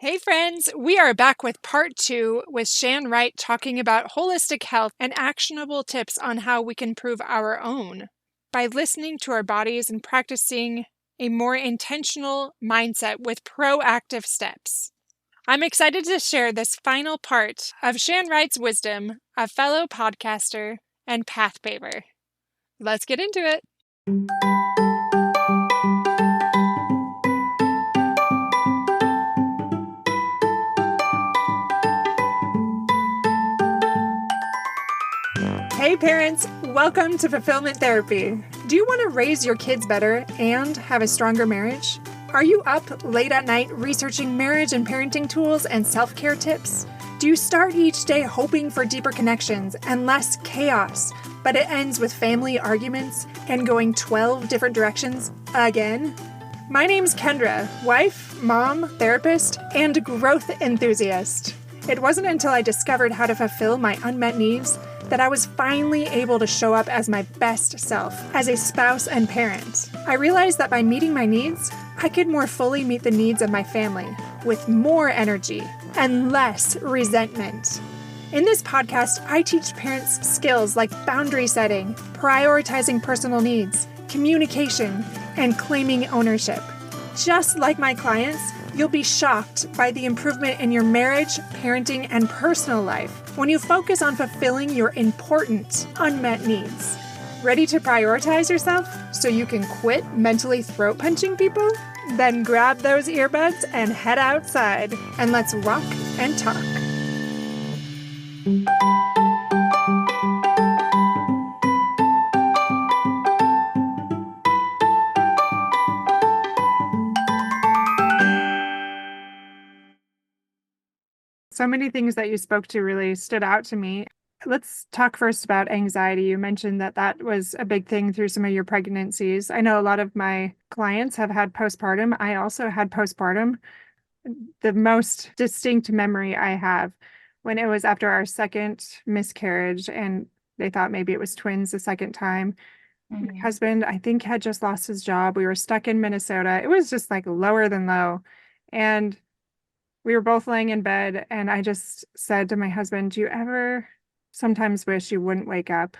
Hey friends, we are back with part 2 with Shan Wright talking about holistic health and actionable tips on how we can improve our own by listening to our bodies and practicing a more intentional mindset with proactive steps. I'm excited to share this final part of Shan Wright's wisdom, a fellow podcaster and path paver. Let's get into it. Hey parents, welcome to Fulfillment Therapy. Do you want to raise your kids better and have a stronger marriage? Are you up late at night researching marriage and parenting tools and self-care tips? Do you start each day hoping for deeper connections and less chaos, but it ends with family arguments and going 12 different directions again? My name's Kendra, wife, mom, therapist, and growth enthusiast. It wasn't until I discovered how to fulfill my unmet needs that I was finally able to show up as my best self as a spouse and parent. I realized that by meeting my needs, I could more fully meet the needs of my family with more energy and less resentment. In this podcast, I teach parents skills like boundary setting, prioritizing personal needs, communication, and claiming ownership. Just like my clients, you'll be shocked by the improvement in your marriage, parenting, and personal life when you focus on fulfilling your important unmet needs. Ready to prioritize yourself so you can quit mentally throat punching people? Then grab those earbuds and head outside, and let's walk and talk. So many things that you spoke to really stood out to me. Let's talk first about anxiety. You mentioned that that was a big thing through some of your pregnancies. I know a lot of my clients have had postpartum. I also had postpartum. The most distinct memory I have when it was after our second miscarriage, and they thought maybe it was twins the second time. My husband, I think, had just lost his job. We were stuck in Minnesota. It was just like lower than low. And we were both laying in bed, and I just said to my husband, do you ever sometimes wish you wouldn't wake up?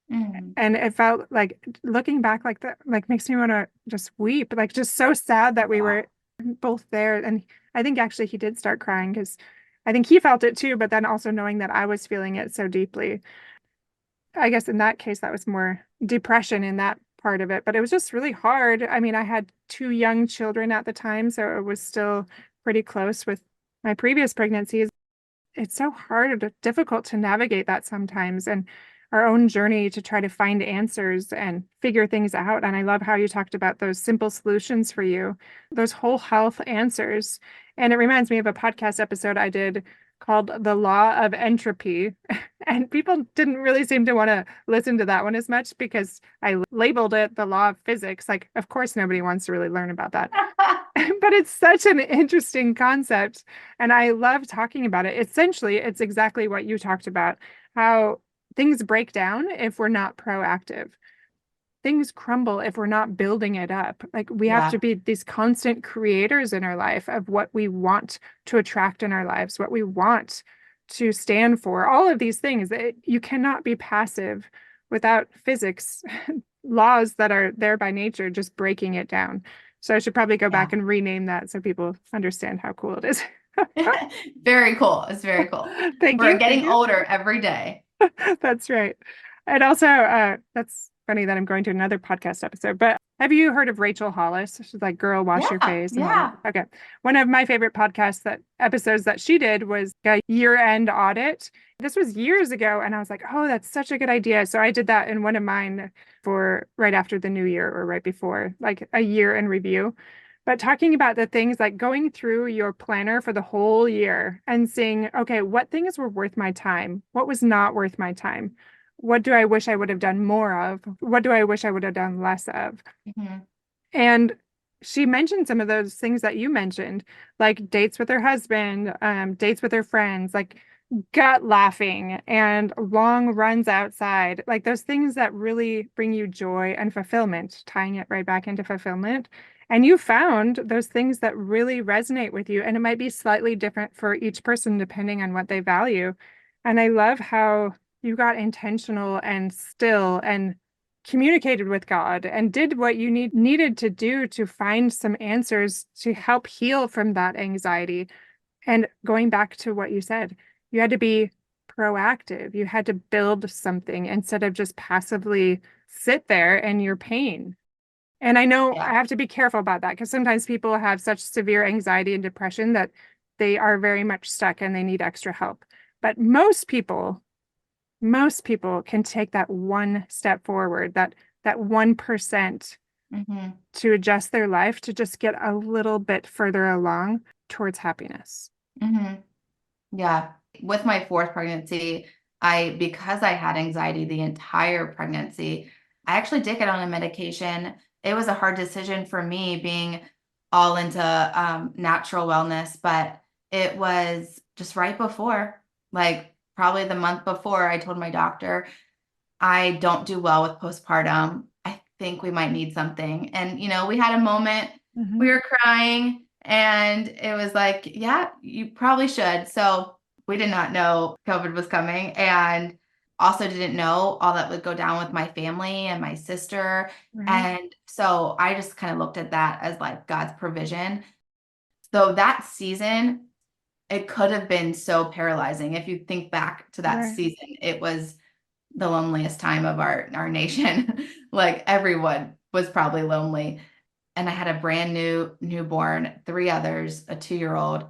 And it felt like, looking back like that, like makes me want to just weep, like just so sad that we were both there. And I think actually he did start crying because I think he felt it too, but then also knowing that I was feeling it so deeply. I guess in that case, that was more depression in that part of it, but it was just really hard. I mean, I had 2 young children at the time, so it was still pretty close with my previous pregnancies. It's so hard or difficult to navigate that sometimes, and our own journey to try to find answers and figure things out. And I love how you talked about those simple solutions for you, those whole health answers. And it reminds me of a podcast episode I did called The Law of Entropy. And people didn't really seem to want to listen to that one as much because I labeled it the law of physics. Like, of course, nobody wants to really learn about that. But it's such an interesting concept. And I love talking about it. Essentially, it's exactly what you talked about, how things break down if we're not proactive. Things crumble if we're not building it up. Like we have to be these constant creators in our life of what we want to attract in our lives, what we want to stand for, all of these things. You cannot be passive without physics laws that are there by nature, just breaking it down. So I should probably go back and rename that so people understand how cool it is. Very cool. It's very cool. We're getting older every day. That's right. And also, that's funny that I'm going to another podcast episode, but have you heard of Rachel Hollis? She's like, Girl, Wash Your Face. And all that. Okay. One of my favorite episodes that she did was a year-end audit. This was years ago. And I was like, oh, that's such a good idea. So I did that in one of mine for right after the new year or right before, like a year in review. But talking about the things like going through your planner for the whole year and seeing, okay, what things were worth my time? What was not worth my time? What do I wish I would have done more of? What do I wish I would have done less of? And she mentioned some of those things that you mentioned, like dates with her husband, dates with her friends, like gut laughing and long runs outside, like those things that really bring you joy and fulfillment, tying it right back into fulfillment. And you found those things that really resonate with you. And it might be slightly different for each person depending on what they value. And I love how you got intentional and still and communicated with God and did what you needed to do to find some answers to help heal from that anxiety. And going back to what you said, you had to be proactive. You had to build something instead of just passively sit there in your pain. And I know Yeah. I have to be careful about that because sometimes people have such severe anxiety and depression that they are very much stuck and they need extra help. But most people can take that one step forward, that 1% Mm-hmm. to adjust their life to just get a little bit further along towards happiness. Mm-hmm. Yeah. With my fourth pregnancy, because I had anxiety the entire pregnancy, I actually did get on a medication. It was a hard decision for me being all into natural wellness, but it was just right before, like probably the month before, I told my doctor, I don't do well with postpartum. I think we might need something. And, we had a moment, we were crying, and it was like, yeah, you probably should. So we did not know COVID was coming, and also didn't know all that would go down with my family and my sister. Right. And so I just kind of looked at that as like God's provision. So that season, it could have been so paralyzing. If you think back to that Right. season, it was the loneliest time of our nation. Like everyone was probably lonely. And I had a brand new newborn, three others, a 2-year-old.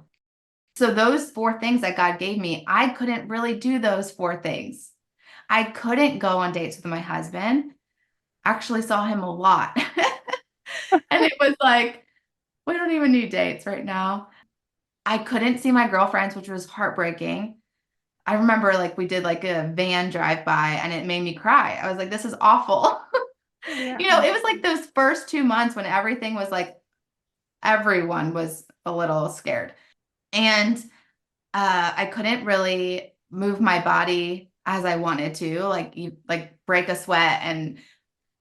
So those four things that God gave me, I couldn't really do those four things. I couldn't go on dates with my husband. Actually saw him a lot. And it was like, we don't even need dates right now. I couldn't see my girlfriends, which was heartbreaking. I remember like we did like a van drive by and it made me cry. I was like, this is awful. Yeah. It was like those first 2 months when everything was like, everyone was a little scared. And I couldn't really move my body as I wanted to, like break a sweat. And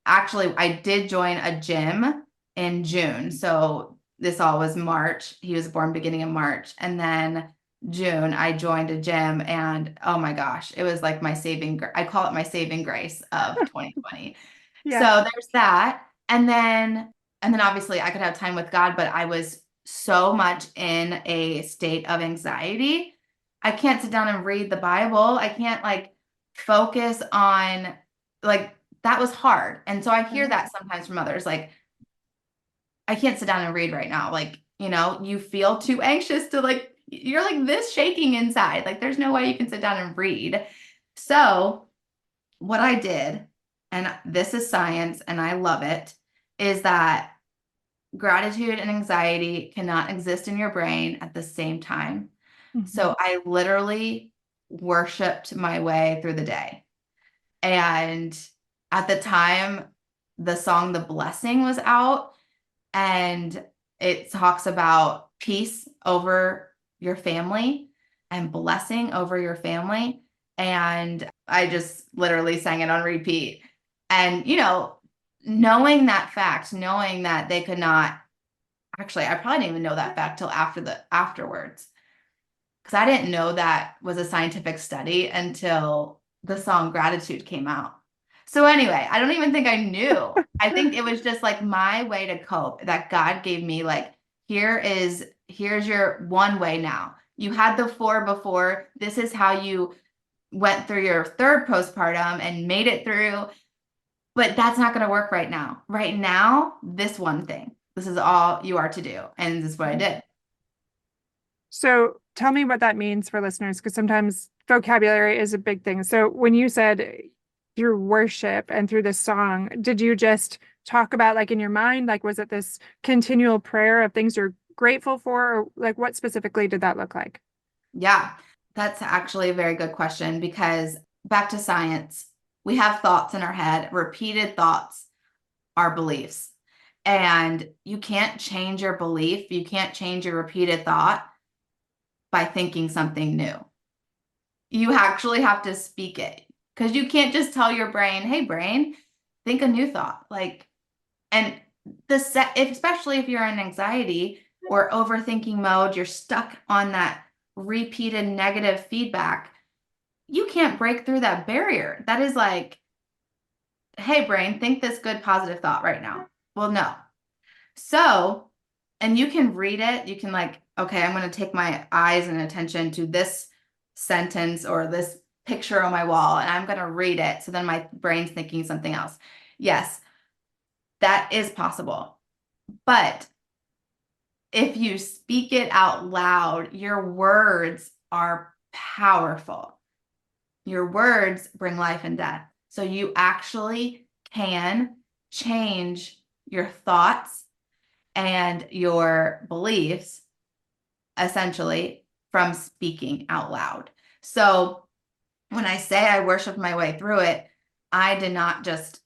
actually, I did join a gym in June. So this all was March. He was born beginning of March. And then June, I joined a gym, and oh my gosh, it was like I call it my saving grace of 2020. So Yeah. there's that. And then obviously I could have time with God, but I was so much in a state of anxiety. I can't sit down and read the Bible. I can't like focus on like that was hard. And so I hear Right. that sometimes from others, like, I can't sit down and read right now. Like, you feel too anxious to like, you're like this shaking inside. Like, there's no way you can sit down and read. So, what I did, and this is science and I love it, is that gratitude and anxiety cannot exist in your brain at the same time. Mhm. So, I literally worshiped my way through the day. And at the time, the song The Blessing was out, and it talks about peace over your family and blessing over your family. And I just literally sang it on repeat. And, knowing that fact, knowing that they could not actually, I probably didn't even know that fact till afterwards. Because I didn't know that was a scientific study until the song Gratitude came out. So anyway, I don't even think I knew. I think it was just like my way to cope that God gave me, like, here's your one way now. You had the four before. This is how you went through your third postpartum and made it through. But that's not going to work right now. Right now, this one thing. This is all you are to do. And this is what I did. So tell me what that means for listeners, because sometimes vocabulary is a big thing. So when you said through worship and through the song, did you just talk about like in your mind, like was it this continual prayer of things you're grateful for, or like what specifically did that look like? Yeah, that's actually a very good question, because back to science, we have thoughts in our head. Repeated thoughts are beliefs. And you can't change your belief. You can't change your repeated thought by thinking something new. You actually have to speak it, because you can't just tell your brain, hey, brain, think a new thought. And especially if you're in anxiety or overthinking mode, you're stuck on that repeated negative feedback. You can't break through that barrier. That is like, hey, brain, think this good, positive thought right now. Well, no. So, and you can read it. You can like, okay, I'm going to take my eyes and attention to this sentence or this picture on my wall, and I'm going to read it. So then my brain's thinking something else. Yes, that is possible. But if you speak it out loud, your words are powerful. Your words bring life and death. So you actually can change your thoughts and your beliefs essentially from speaking out loud. So when I say I worshiped my way through it, I did not just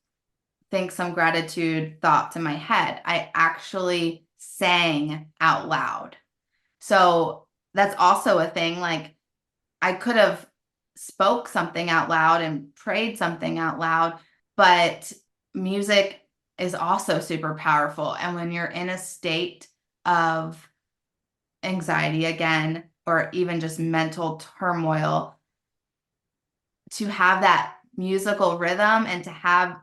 think some gratitude thoughts in my head. I actually sang out loud. So that's also a thing. Like I could have spoke something out loud and prayed something out loud, but music is also super powerful. And when you're in a state of anxiety again, or even just mental turmoil, to have that musical rhythm and to have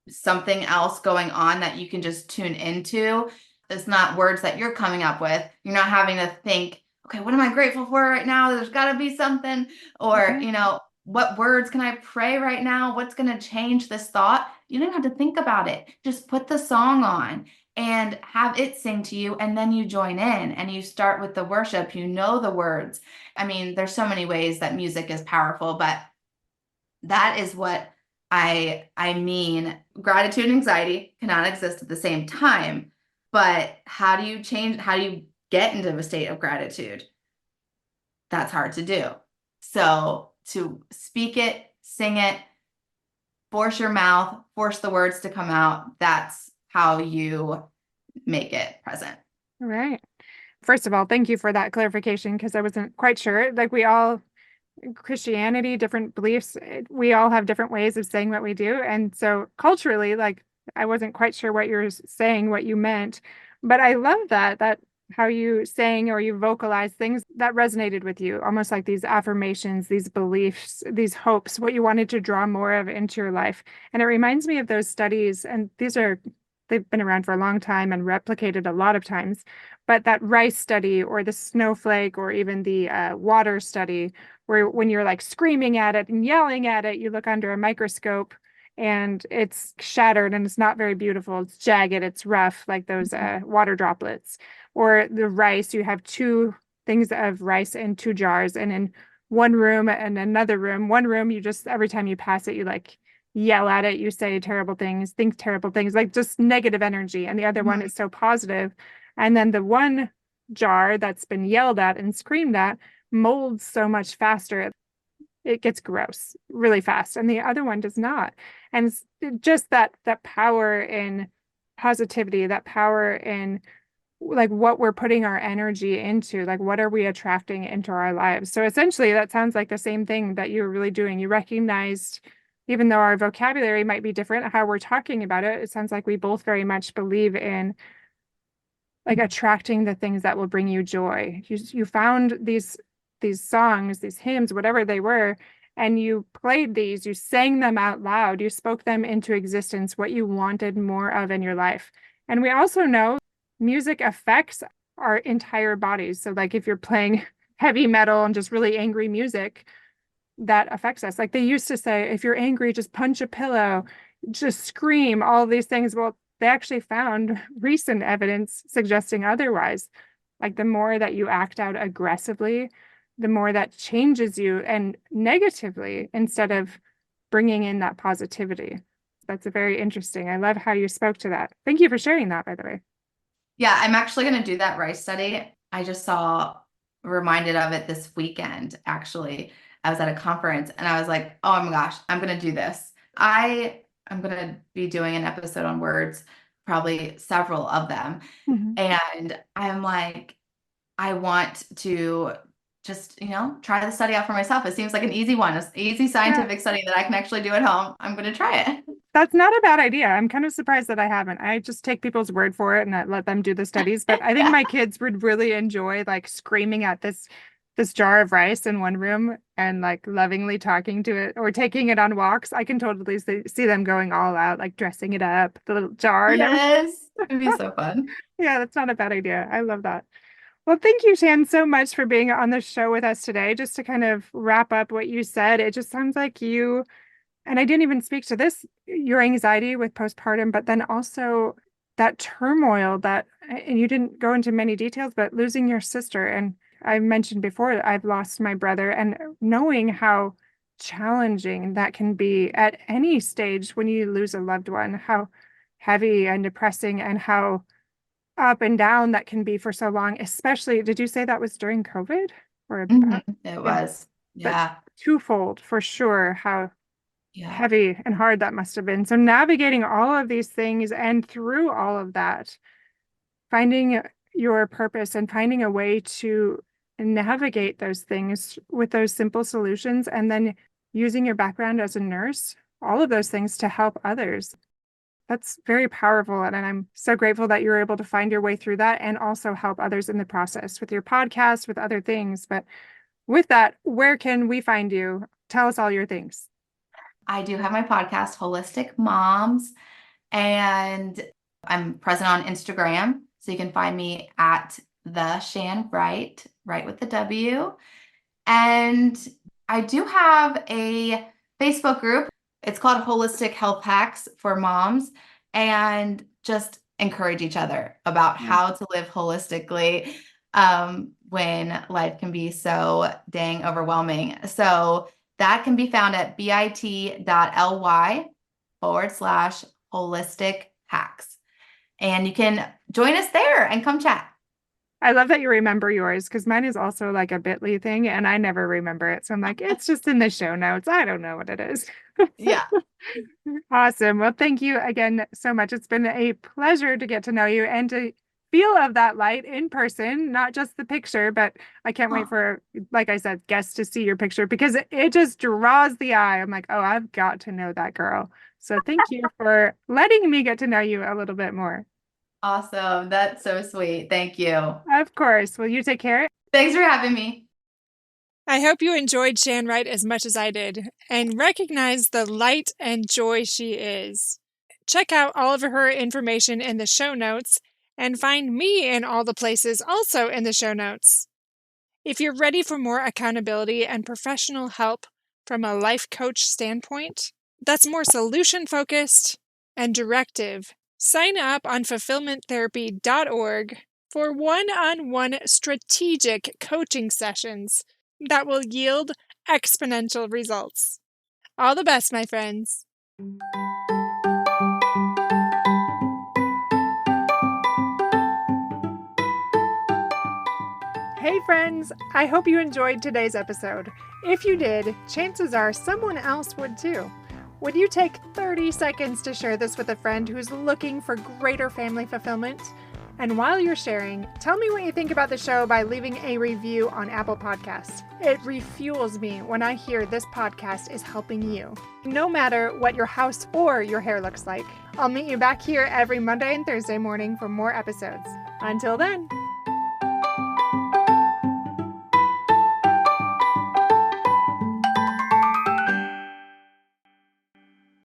something else going on that you can just tune into. It's not words that you're coming up with. You're not having to think, okay, what am I grateful for right now? There's got to be something. Or, what words can I pray right now? What's going to change this thought? You don't have to think about it. Just put the song on and have it sing to you. And then you join in and you start with the worship. You know the words. I mean, there's so many ways that music is powerful, but that is what I mean. Gratitude and anxiety cannot exist at the same time. But how do you get into a state of gratitude? That's hard to do. So to speak it, sing it, force your mouth, force the words to come out, that's how you make it present. All right. First of all, thank you for that clarification because I wasn't quite sure. Like we all Christianity, different beliefs, we all have different ways of saying what we do. And so culturally, like I wasn't quite sure what you're saying, what you meant, but I love that how you sang or you vocalized things that resonated with you, almost like these affirmations, these beliefs, these hopes, what you wanted to draw more of into your life. And it reminds me of those studies, and they've been around for a long time and replicated a lot of times, but that rice study or the snowflake or even the water study where when you're like screaming at it and yelling at it, you look under a microscope and it's shattered and it's not very beautiful. It's jagged, it's rough, like those water droplets. Or the rice, you have two things of rice in two jars, and in one room and another room. One room, you just every time you pass it, you like yell at it, you say terrible things, think terrible things, like just negative energy. And the other one is so positive. And then the one jar that's been yelled at and screamed at molds so much faster. It gets gross really fast. And the other one does not. And just that power in positivity, that power in like what we're putting our energy into, like what are we attracting into our lives. So essentially that sounds like the same thing that you were really doing. You recognized, even though our vocabulary might be different, how we're talking about it, it sounds like we both very much believe in like attracting the things that will bring you joy. You found these songs, these hymns, whatever they were, and you played these, you sang them out loud, you spoke them into existence, what you wanted more of in your life. And we also know music affects our entire bodies. So like if you're playing heavy metal and just really angry music, that affects us. Like they used to say, if you're angry, just punch a pillow, just scream, all these things. Well, they actually found recent evidence suggesting otherwise. Like the more that you act out aggressively, the more that changes you and negatively instead of bringing in that positivity. That's a very interesting. I love how you spoke to that. Thank you for sharing that, by the way. Yeah, I'm actually going to do that rice study. I just saw reminded of it this weekend, actually. I was at a conference and I was like, oh my gosh, I'm going to do this. I'm going to be doing an episode on words, probably several of them. Mhm. And I'm like, I want to just, try the study out for myself. It seems like an easy one, an easy Yeah, scientific study that I can actually do at home. I'm going to try it. that's not a bad idea. I'm kind of surprised that I haven't. I just take people's word for it and I let them do the studies. But I think Yeah. my kids would really enjoy like screaming at this jar of rice in one room and like lovingly talking to it or taking it on walks. I can totally see them going all out, like dressing it up, the little jar and everything. Yes. It'd be so fun. Yeah, that's not a bad idea. I love that. Well, thank you, Shan, so much for being on the show with us today. Just to kind of wrap up what you said, it just sounds like you, and I didn't even speak to this, your anxiety with postpartum, but then also that turmoil that, and you didn't go into many details, but losing your sister. And I mentioned before, I've lost my brother, and knowing how challenging that can be at any stage when you lose a loved one, how heavy and depressing and how up and down that can be for so long, especially, did you say that was during COVID or about? It Yeah, was. but Yeah. twofold for sure, how Yeah. heavy and hard that must have been. So navigating all of these things and through all of that, finding your purpose and finding a way to navigate those things with those simple solutions, and then using your background as a nurse, all of those things to help others. That's very powerful. And I'm so grateful that you're able to find your way through that and also help others in the process with your podcast, with other things. But with that, where can we find you? Tell us all your things. I do have my podcast, Holistic Moms, and I'm present on Instagram. So you can find me at the Shan Wright, right with the W. And I do have a Facebook group. It's called Holistic Health Hacks for Moms, and just encourage each other about how to live holistically when life can be so dang overwhelming. So that can be found at bit.ly/holistic hacks. And you can join us there and come chat. I love that you remember yours because mine is also like a bit.ly thing and I never remember it. So I'm like, it's just in the show notes. I don't know what it is. Yeah. Awesome. Well, thank you again so much. It's been a pleasure to get to know you and to feel of that light in person, not just the picture, but I can't wait for, like I said, guests to see your picture because it just draws the eye. I'm like, oh, I've got to know that girl. So thank you for letting me get to know you a little bit more. Awesome. That's so sweet. Thank you. Of course. Will you take care? Thanks for having me. I hope you enjoyed Shan Wright as much as I did and recognize the light and joy she is. Check out all of her information in the show notes and find me in all the places also in the show notes. If you're ready for more accountability and professional help from a life coach standpoint, that's more solution focused and directive, sign up on fulfillmenttherapy.org for one-on-one strategic coaching sessions that will yield exponential results. All the best, my friends. Hey friends, I hope you enjoyed today's episode. If you did, chances are someone else would too. Would you take 30 seconds to share this with a friend who's looking for greater family fulfillment? And while you're sharing, tell me what you think about the show by leaving a review on Apple Podcasts. It refuels me when I hear this podcast is helping you. No matter what your house or your hair looks like, I'll meet you back here every Monday and Thursday morning for more episodes. Until then.